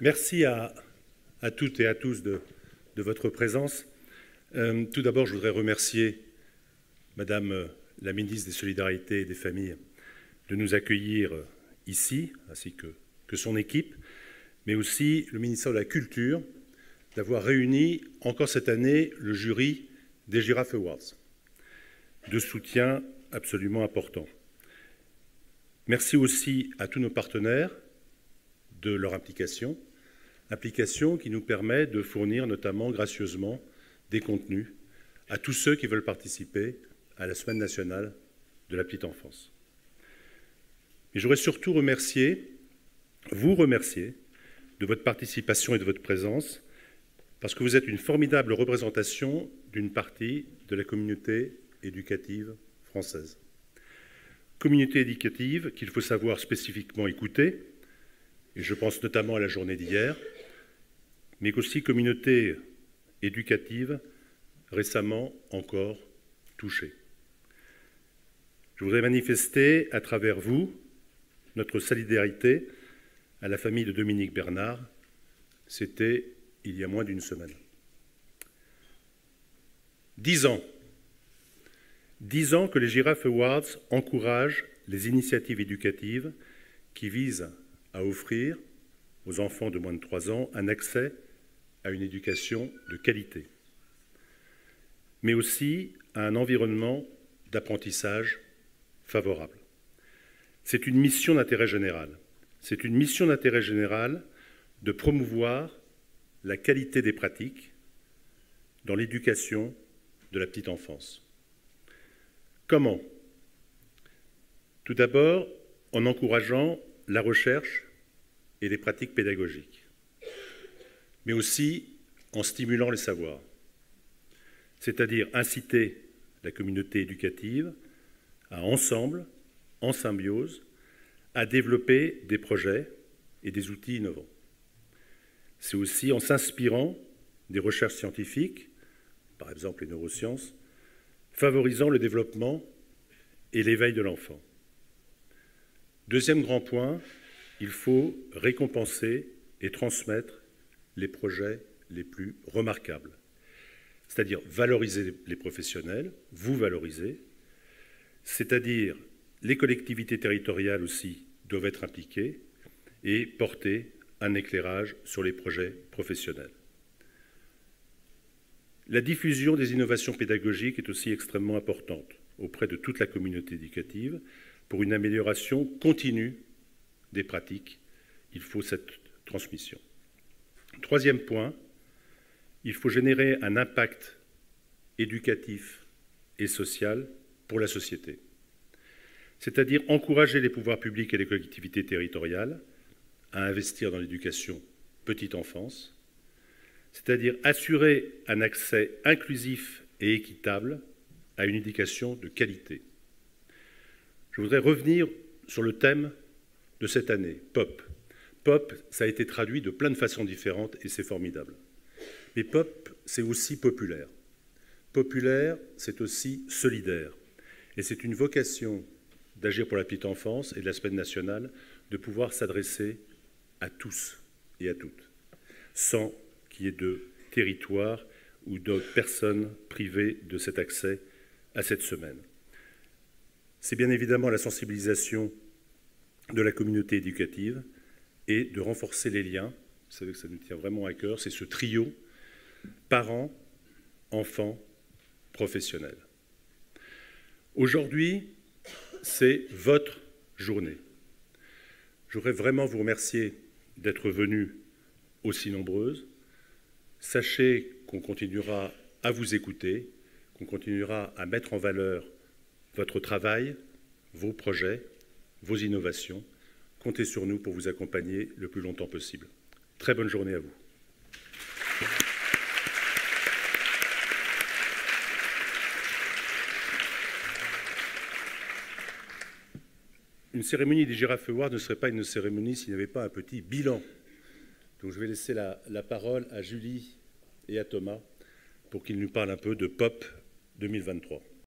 Merci à toutes et à tous de votre présence. Tout d'abord, je voudrais remercier Madame la ministre des Solidarités et des Familles de nous accueillir ici, ainsi que son équipe, mais aussi le ministère de la Culture d'avoir réuni encore cette année le jury des Giraffe Awards, de soutien absolument important. Merci aussi à tous nos partenaires de leur implication qui nous permet de fournir notamment gracieusement des contenus à tous ceux qui veulent participer à la Semaine nationale de la petite enfance. Mais j'aurais surtout vous remercier de votre participation et de votre présence, parce que vous êtes une formidable représentation d'une partie de la communauté éducative française. Communauté éducative qu'il faut savoir spécifiquement écouter, et je pense notamment à la journée d'hier, mais aussi communauté éducative récemment encore touchée. Je voudrais manifester à travers vous notre solidarité à la famille de Dominique Bernard. C'était il y a moins d'une semaine. 10 ans. 10 ans que les Giraffe Awards encouragent les initiatives éducatives qui visent à offrir aux enfants de moins de 3 ans un accès à une éducation de qualité, mais aussi à un environnement d'apprentissage favorable. C'est une mission d'intérêt général. C'est une mission d'intérêt général de promouvoir la qualité des pratiques dans l'éducation de la petite enfance. Comment? Tout d'abord, en encourageant la recherche et les pratiques pédagogiques, mais aussi en stimulant les savoirs, c'est-à-dire inciter la communauté éducative à ensemble, en symbiose, à développer des projets et des outils innovants. C'est aussi en s'inspirant des recherches scientifiques, par exemple les neurosciences, favorisant le développement et l'éveil de l'enfant. Deuxième grand point, il faut récompenser et transmettre les projets les plus remarquables, c'est-à-dire valoriser les professionnels, vous valoriser, c'est-à-dire les collectivités territoriales aussi doivent être impliquées et porter un éclairage sur les projets professionnels. La diffusion des innovations pédagogiques est aussi extrêmement importante auprès de toute la communauté éducative. Pour une amélioration continue des pratiques, il faut cette transmission. Troisième point, il faut générer un impact éducatif et social pour la société, c'est-à-dire encourager les pouvoirs publics et les collectivités territoriales à investir dans l'éducation petite enfance, c'est-à-dire assurer un accès inclusif et équitable à une éducation de qualité. Je voudrais revenir sur le thème de cette année, POP. POP, ça a été traduit de plein de façons différentes et c'est formidable. Mais POP, c'est aussi populaire. Populaire, c'est aussi solidaire. Et c'est une vocation d'agir pour la petite enfance et de la Semaine nationale de pouvoir s'adresser à tous et à toutes, sans qu'il y ait de territoire ou de personnes privées de cet accès à cette semaine. C'est bien évidemment la sensibilisation de la communauté éducative et de renforcer les liens. Vous savez que ça nous tient vraiment à cœur, c'est ce trio parents, enfants, professionnels. Aujourd'hui, c'est votre journée. Je voudrais vraiment vous remercier d'être venus aussi nombreuses. Sachez qu'on continuera à vous écouter, qu'on continuera à mettre en valeur votre travail, vos projets, vos innovations. Comptez sur nous pour vous accompagner le plus longtemps possible. Très bonne journée à vous. Une cérémonie des Giraffe Awards ne serait pas une cérémonie s'il n'y avait pas un petit bilan. Donc je vais laisser la parole à Julie et à Thomas pour qu'ils nous parlent un peu de POP 2023.